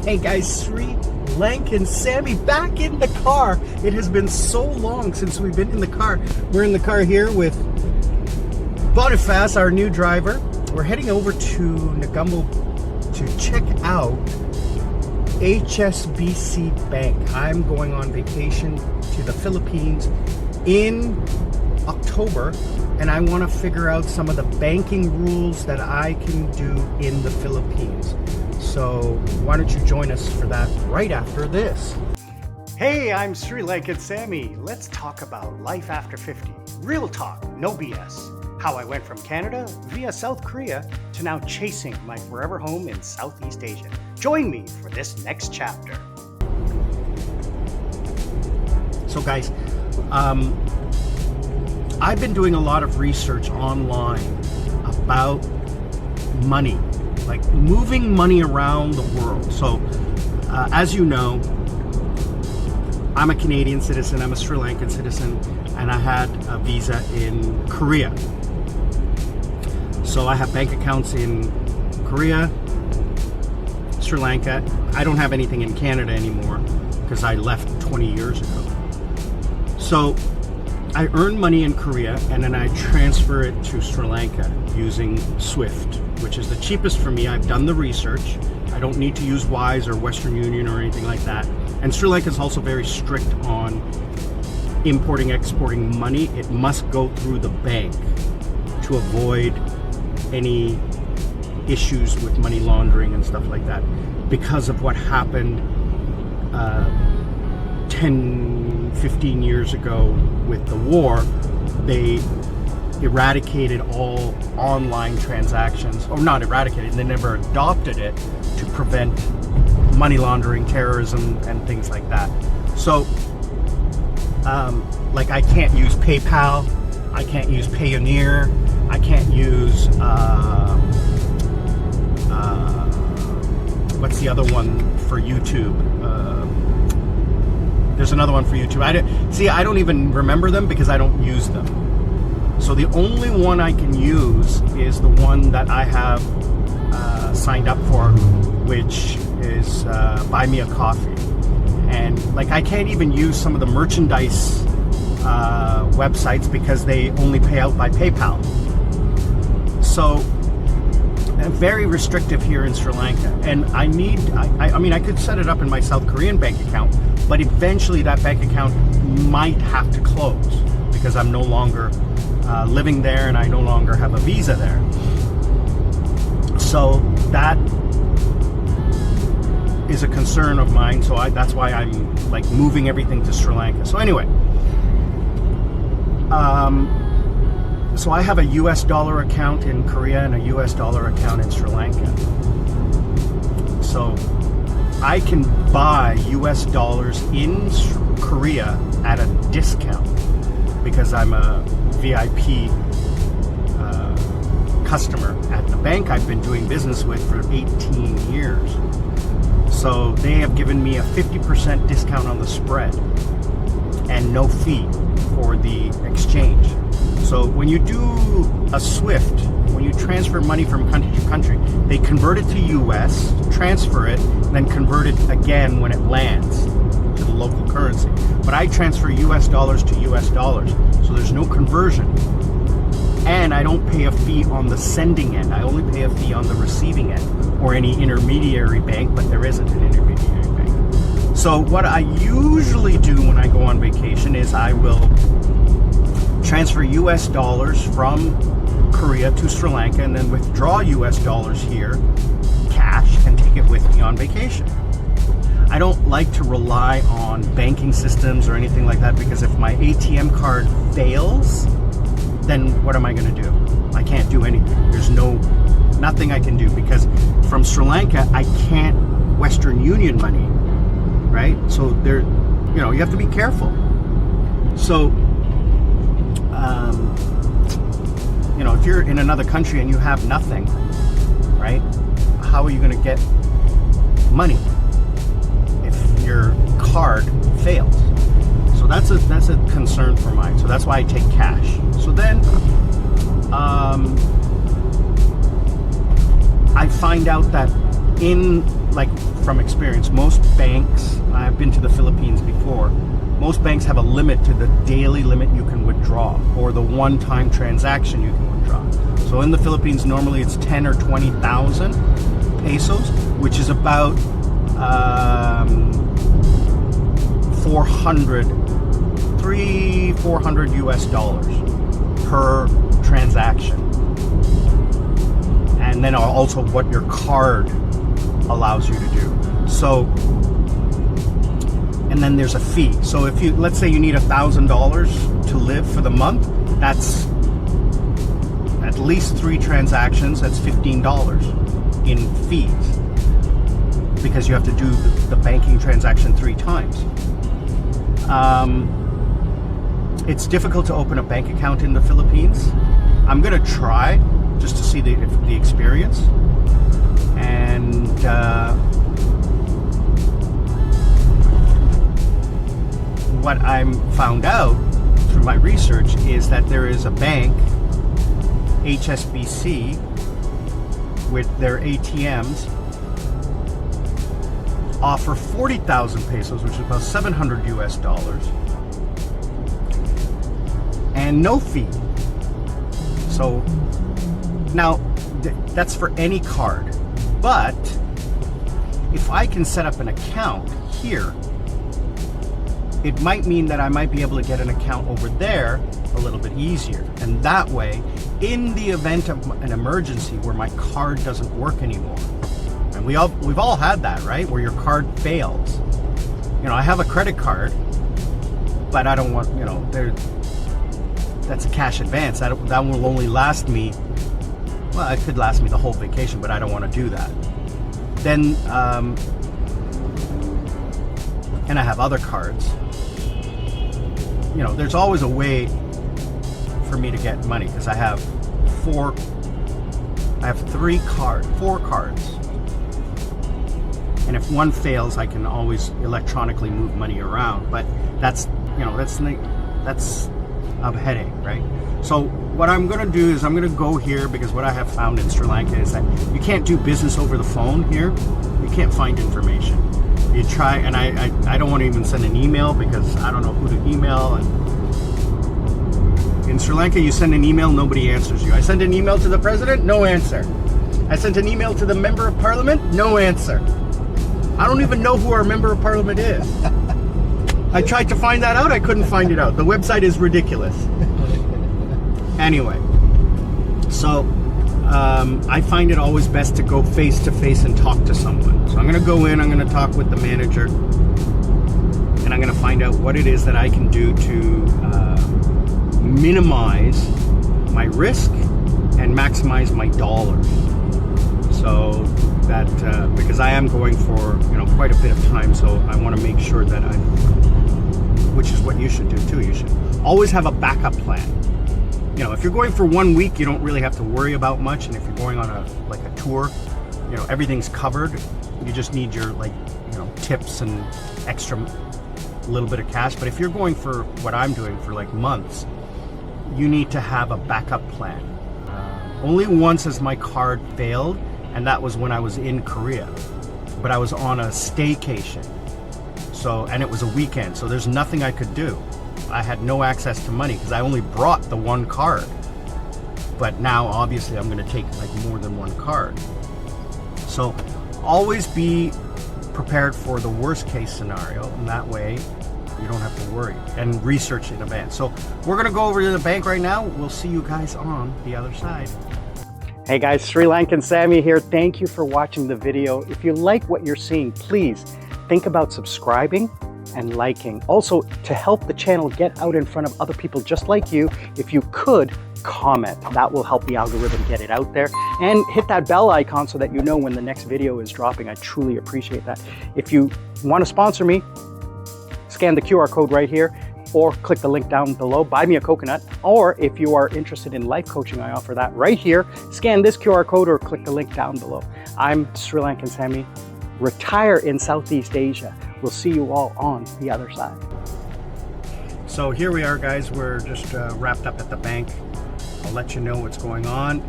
Hey guys, Sri, Lanka, and Sammy back in the car. It has been so long since we've been in the car. We're in the car here with Boniface, our new driver. We're heading over to Negumbo to check out HSBC Bank. I'm going on vacation to the Philippines in October, and I want to figure out some of the banking rules that I can do in the Philippines. So why don't you join us for that right after this. Hey, I'm Sri Lankan Sammy. Let's talk about life after 50. Real talk, no BS. How I went from Canada via South Korea to now chasing my forever home in Southeast Asia. Join me for this next chapter. So guys, I've been doing a lot of research online about money, like moving money around the world. So as you know, I'm a Canadian citizen, I'm a Sri Lankan citizen, and I had a visa in Korea. So I have bank accounts in Korea, Sri Lanka. I don't have anything in Canada anymore because I left 20 years ago. So I earn money in Korea and then I transfer it to Sri Lanka using SWIFT, which is the cheapest for me. I've done the research. I don't need to use Wise or Western Union or anything like that. And Sri Lanka is also very strict on importing, exporting money. It must go through the bank to avoid any issues with money laundering and stuff like that. Because of what happened 10, 15 years ago with the war, they eradicated all online transactions, or not eradicated, they never adopted it to prevent money laundering, terrorism, and things like that. So, like I can't use PayPal, I can't use Payoneer, I can't use, what's the other one for YouTube? There's another one for YouTube. I don't even remember them because I don't use them. So the only one I can use is the one that I have signed up for, which is Buy Me a Coffee. And like I can't even use some of the merchandise websites because they only pay out by PayPal. So very restrictive here in Sri Lanka, and I mean I could set it up in my South Korean bank account, but eventually that bank account might have to close because I'm no longer living there and I no longer have a visa there. So that is a concern of mine, so that's why I'm like moving everything to Sri Lanka. So anyway, so I have a US dollar account in Korea and a US dollar account in Sri Lanka. So I can buy US dollars in Korea at a discount because I'm a VIP customer at the bank I've been doing business with for 18 years. So they have given me a 50% discount on the spread and no fee for the exchange. So when you do a SWIFT, when you transfer money from country to country, they convert it to US, transfer it, and then convert it again when it lands to the local currency. But I transfer US dollars to US dollars, so there's no conversion. And I don't pay a fee on the sending end. I only pay a fee on the receiving end, or any intermediary bank, but there isn't an intermediary bank. So what I usually do when I go on vacation is I will transfer US dollars from Korea to Sri Lanka and then withdraw US dollars here, cash, and take it with me on vacation. I don't like to rely on banking systems or anything like that because if my ATM card fails, then what am I going to do? I can't do anything. There's nothing I can do because from Sri Lanka, I can't Western Union money, right? So you have to be careful. So, if you're in another country and you have nothing, right? How are you going to get money if your card fails? So that's a concern for mine. So that's why I take cash. So then I find out that in like from experience, most banks, I've been to the Philippines before, most banks have a limit to the daily limit you can withdraw, or the one-time transaction you can withdraw. So in the Philippines, normally it's 10 or 20,000 pesos, which is about 400 US dollars per transaction. And then also what your card allows you to do. So, and then there's a fee. So if you, let's say you need $1,000 to live for the month, that's at least 3 transactions, that's $15 in fees, because you have to do the banking transaction 3 times. It's difficult to open a bank account in the Philippines. I'm gonna try just to see the experience. And what I'm found out through my research is that there is a bank, HSBC, with their ATMs offer 40,000 pesos, which is about 700 US dollars, and no fee. So now that's for any card, but if I can set up an account here, it might mean that I might be able to get an account over there a little bit easier. And that way, in the event of an emergency where my card doesn't work anymore, and we've all had that, right? Where your card fails. You know, I have a credit card, but I don't want, you know, that's a cash advance. That will only last me, well, it could last me the whole vacation, but I don't want to do that. Then, and I have other cards. You know, there's always a way for me to get money, because I have 4 cards. And if one fails, I can always electronically move money around. But that's, you know, that's a headache, right? So what I'm going to do is I'm going to go here, because what I have found in Sri Lanka is that you can't do business over the phone here. You can't find information. You try, and I don't want to even send an email, because I don't know who to email. And in Sri Lanka, you send an email, nobody answers you. I sent an email to the president, no answer. I sent an email to the member of parliament, no answer. I don't even know who our member of parliament is. I tried to find that out, I couldn't find it out. The website is ridiculous. Anyway, so I find it always best to go face to face and talk to someone. So I'm gonna go in, I'm gonna talk with the manager, and I'm gonna find out what it is that I can do to minimize my risk and maximize my dollars. So that, because I am going for, you know, quite a bit of time, so I want to make sure that which is what you should do too. You should always have a backup plan. You know, if you're going for 1 week, you don't really have to worry about much, and if you're going on a tour, you know, everything's covered. You just need your, like, you know, tips and extra little bit of cash. But if you're going for what I'm doing for like months, you need to have a backup plan. Only once has my card failed, and that was when I was in Korea, but I was on a staycation. So, and it was a weekend, so there's nothing I could do. I had no access to money because I only brought the 1 card. But now, obviously, I'm going to take like more than 1 card. So, always be prepared for the worst case scenario, and that way you don't have to worry, and research in advance. So, we're going to go over to the bank right now. We'll see you guys on the other side. Hey guys, Sri Lankan Sammi here. Thank you for watching the video. If you like what you're seeing, please think about subscribing and liking. Also, to help the channel get out in front of other people just like you, if you could comment, that will help the algorithm get it out there. And hit that bell icon so that you know when the next video is dropping. I truly appreciate that. If you want to sponsor me, scan the QR code right here, or click the link down below, buy me a coconut. Or if you are interested in life coaching, I offer that right here. Scan this QR code or click the link down below. I'm Sri Lankan Sammi, retire in Southeast Asia. We'll see you all on the other side. So here we are, guys. We're just wrapped up at the bank. I'll let you know what's going on.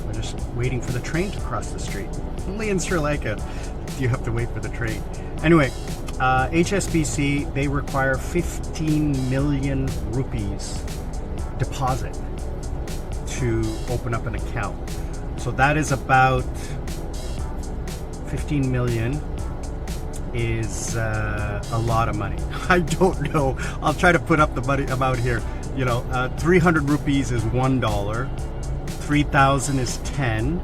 We're just waiting for the train to cross the street. Only in Sri Lanka. you have to wait for the train. Anyway, HSBC, they require 15 million rupees deposit to open up an account. So that is about 15 million is a lot of money. I don't know. I'll try to put up the money amount here. 300 rupees is $1. 3,000 is 10.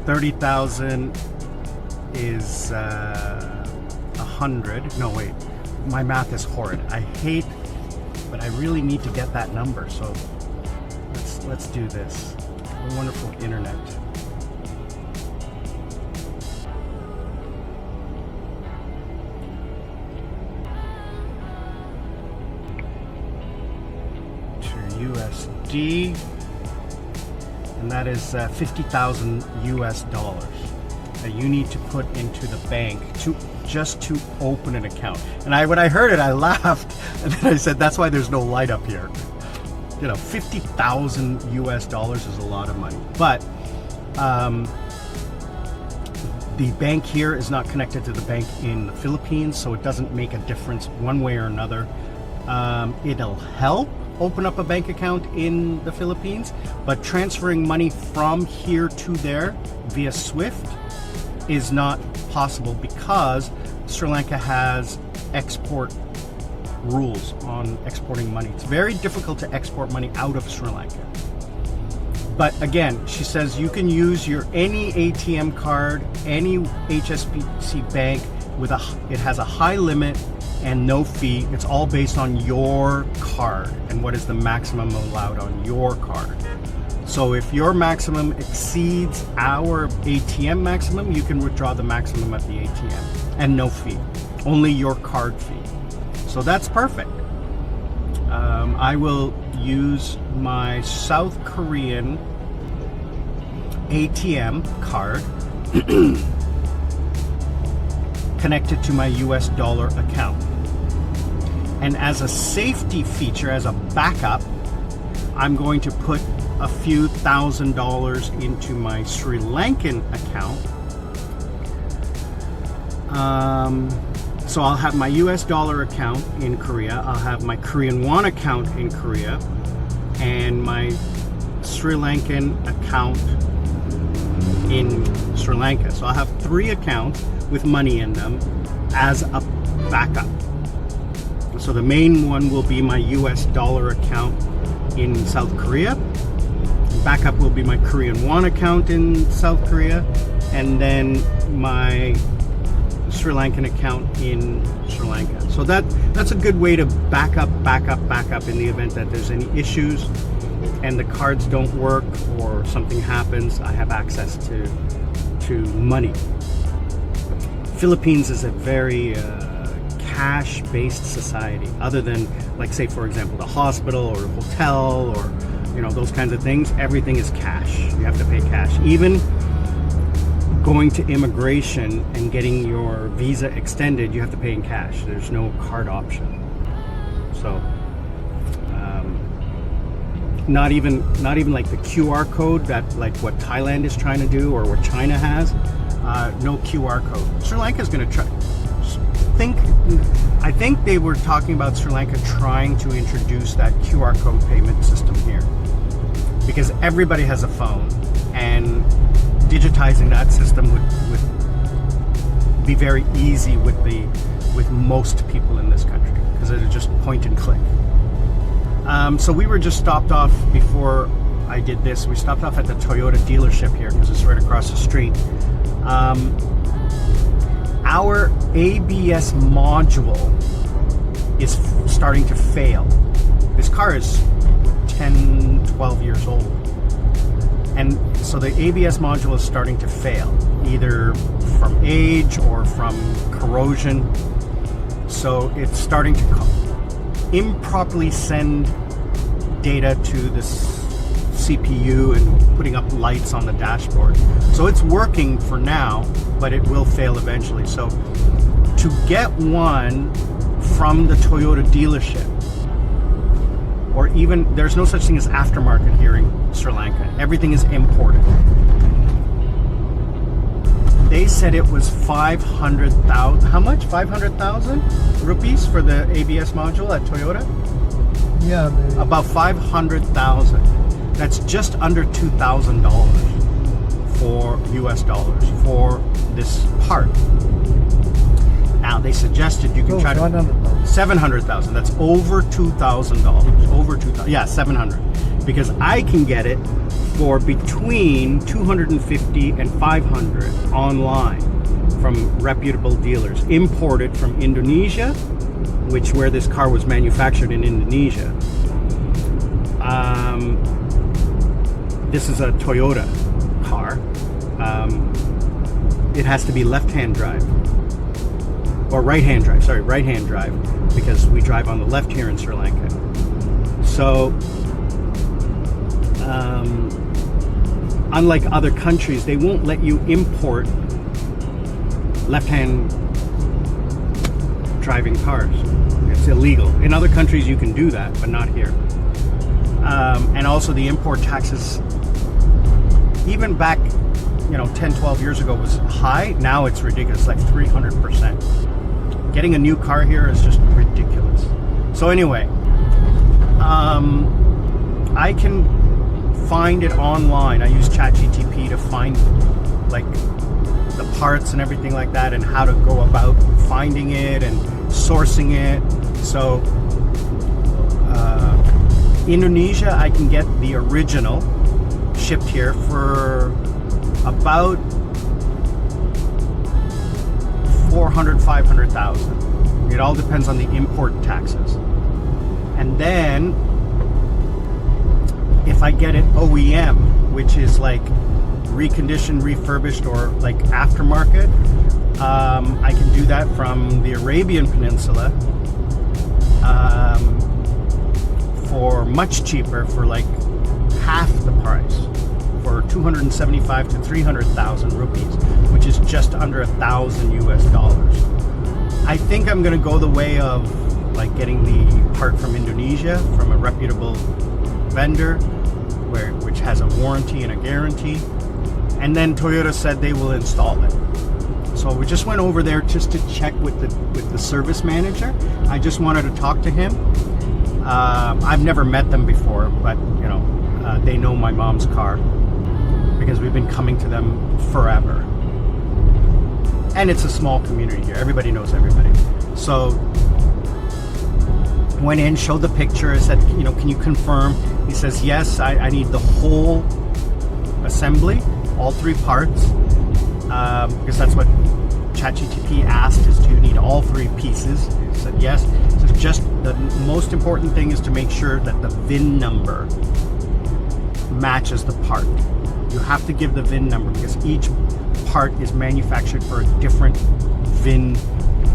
30,000 is 100. No, wait. My math is horrid. I hate, but I really need to get that number. So let's do this. A wonderful internet. USD, and that is 50,000 US dollars that you need to put into the bank just to open an account. And when I heard it, I laughed, and then I said, that's why there's no light up here. 50,000 US dollars is a lot of money, but the bank here is not connected to the bank in the Philippines, so it doesn't make a difference one way or another. It'll help open up a bank account in the Philippines, but transferring money from here to there via SWIFT is not possible because Sri Lanka has export rules on exporting money. It's very difficult to export money out of Sri Lanka. But again, she says you can use any ATM card, any HSBC bank it has a high limit and no fee. It's all based on your card and what is the maximum allowed on your card. So if your maximum exceeds our ATM maximum, you can withdraw the maximum at the ATM and no fee, only your card fee. So that's perfect. I will use my South Korean ATM card connected to my US dollar account. And as a safety feature, as a backup, I'm going to put a few $1,000s into my Sri Lankan account. So I'll have my US dollar account in Korea, I'll have my Korean won account in Korea, and my Sri Lankan account in Sri Lanka. So I'll have 3 accounts with money in them as a backup. So the main one will be my US dollar account in South Korea. Backup will be my Korean won account in South Korea, and then my Sri Lankan account in Sri Lanka. So that's a good way to back up in the event that there's any issues and the cards don't work or something happens. I have access to money. Philippines is a very cash-based society, other than, like, say for example, the hospital or the hotel or those kinds of things. Everything is cash. You have to pay cash. Even going to immigration and getting your visa extended, you have to pay in cash. There's no card option. So not even like the QR code that like what Thailand is trying to do or what China has. No QR code. Sri Lanka is going to try. I think they were talking about Sri Lanka trying to introduce that QR code payment system here, because everybody has a phone, and digitizing that system would be very easy with most people in this country, because it's just point and click. So we were just stopped off before I did this. We stopped off at the Toyota dealership here because it's right across the street. Our ABS module is starting to fail. This car is 10, 12 years old. And so the ABS module is starting to fail, either from age or from corrosion. So it's starting to improperly send data to this CPU and putting up lights on the dashboard. So it's working for now, but it will fail eventually. So to get one from the Toyota dealership, or even, there's no such thing as aftermarket here in Sri Lanka. Everything is imported. they said it was 500,000. How much? 500,000 rupees for the ABS module at Toyota? Yeah, maybe. About 500,000. That's just under $2,000 for US dollars for this part. Now they suggested you can try to 700,000. That's over $2,000. Over 2,000. Yeah, 700. Because I can get it for between 250 and 500 online from reputable dealers, imported from Indonesia, which where this car was manufactured in Indonesia. This is a Toyota car. It has to be left-hand drive. Or right-hand drive, sorry, right-hand drive, because we drive on the left here in Sri Lanka. So, unlike other countries, they won't let you import left-hand driving cars. It's illegal. In other countries you can do that, but not here. And also the import taxes, even back 10, 12 years ago was high. Now it's ridiculous, like 300%. Getting a new car here is just ridiculous. So anyway, I can find it online. I use ChatGTP to find like the parts and everything like that, and how to go about finding it and sourcing it. So Indonesia, I can get the original shipped here for about 400, 500,000. It all depends on the import taxes. And then if I get it OEM, which is like reconditioned, refurbished, or like aftermarket, I can do that from the Arabian Peninsula for much cheaper, for like half the price, for 275 to 300,000 rupees, which is just under $1,000 US. I think I'm gonna go the way of like getting the part from Indonesia from a reputable vendor, which has a warranty and a guarantee, and then Toyota said they will install it. So we just went over there just to check with the service manager. I just wanted to talk to him. I've never met them before, but they know my mom's car because we've been coming to them forever. And it's a small community here. Everybody knows everybody. So went in, showed the picture, said, can you confirm? He says, yes, I need the whole assembly, all three parts, because that's what ChatGTP asked, is do you need all three pieces? He said yes. So just the most important thing is to make sure that the VIN number matches the part. You have to give the VIN number because each part is manufactured for a different VIN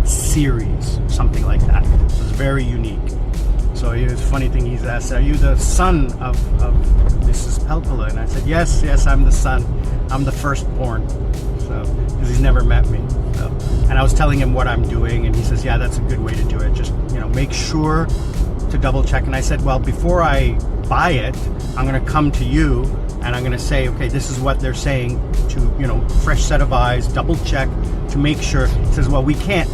series, something like that. So it's very unique. So it's a funny thing, he's asked, are you the son of Mrs. Peltola? And I said, yes, I'm the son. I'm the firstborn. So, because he's never met me. So, and I was telling him what I'm doing, and he says, yeah, that's a good way to do it. Just, make sure to double check. And I said, well, before I buy it, I'm going to come to you and I'm going to say, okay, this is what they're saying, to, fresh set of eyes, double check to make sure. He says, well, we can't,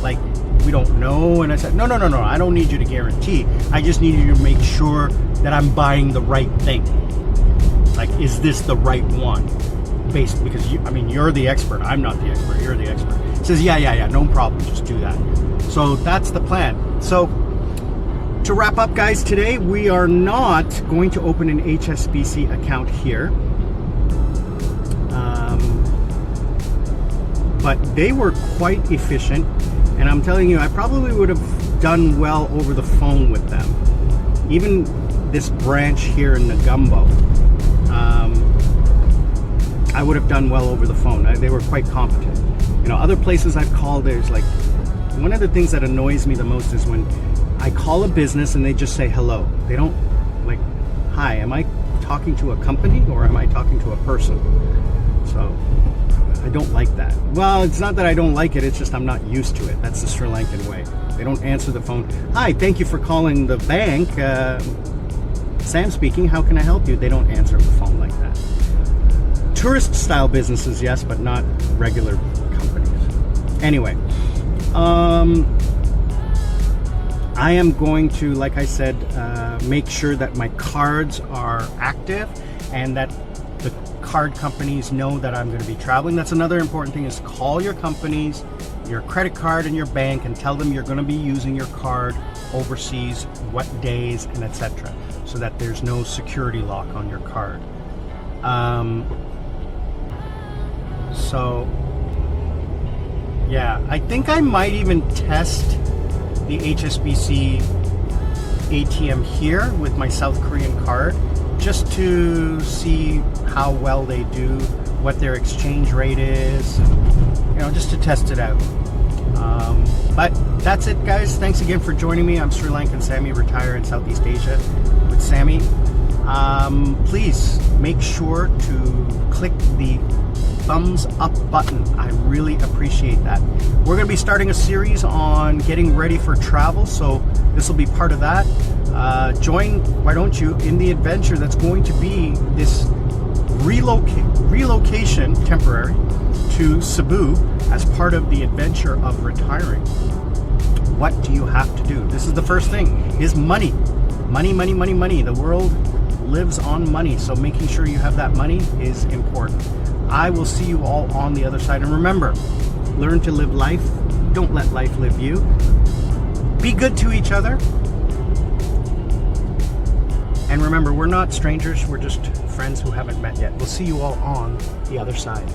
we don't know. And I said, no, I don't need you to guarantee. I just need you to make sure that I'm buying the right thing. Like, is this the right one? Because you're the expert. I'm not the expert. You're the expert. He says, yeah, no problem. Just do that. So that's the plan. So to wrap up, guys, today we are not going to open an HSBC account here. But they were quite efficient. And I'm telling you, I probably would have done well over the phone with them. Even this branch here in Negumbo, I would have done well over the phone. They were quite competent. Other places I've called, there's one of the things that annoys me the most is when I call a business and they just say hello. They don't hi, am I talking to a company or am I talking to a person? So I don't like that. Well, it's not that I don't like it, it's just I'm not used to it. That's the Sri Lankan way. They don't answer the phone. Hi, thank you for calling the bank. Sam speaking, how can I help you? They don't answer the phone like that. Tourist style businesses, yes, but not regular Anyway, I am going to, like I said, make sure that my cards are active and that the card companies know that I'm going to be traveling. That's another important thing, is call your companies, your credit card and your bank, and tell them you're going to be using your card overseas, what days, and etc., so that there's no security lock on your card. So yeah, I think I might even test the HSBC ATM here with my South Korean card, just to see how well they do, what their exchange rate is, you know, just to test it out. But that's it, guys. Thanks again for joining me. I'm Sri Lankan Sammi, retire in Southeast Asia with Sammi. Please make sure to click the thumbs up button. I really appreciate that. We're going to be starting a series on getting ready for travel, so this will be part of that. Join, why don't you, in the adventure that's going to be this relocation, temporary, to Cebu as part of the adventure of retiring. What do you have to do? This is the first thing, is money. Money, money, money, money. The world lives on money, so making sure you have that money is important. I will see you all on the other side. And remember, learn to live life. Don't let life live you. Be good to each other. And remember, we're not strangers. We're just friends who haven't met yet. We'll see you all on the other side.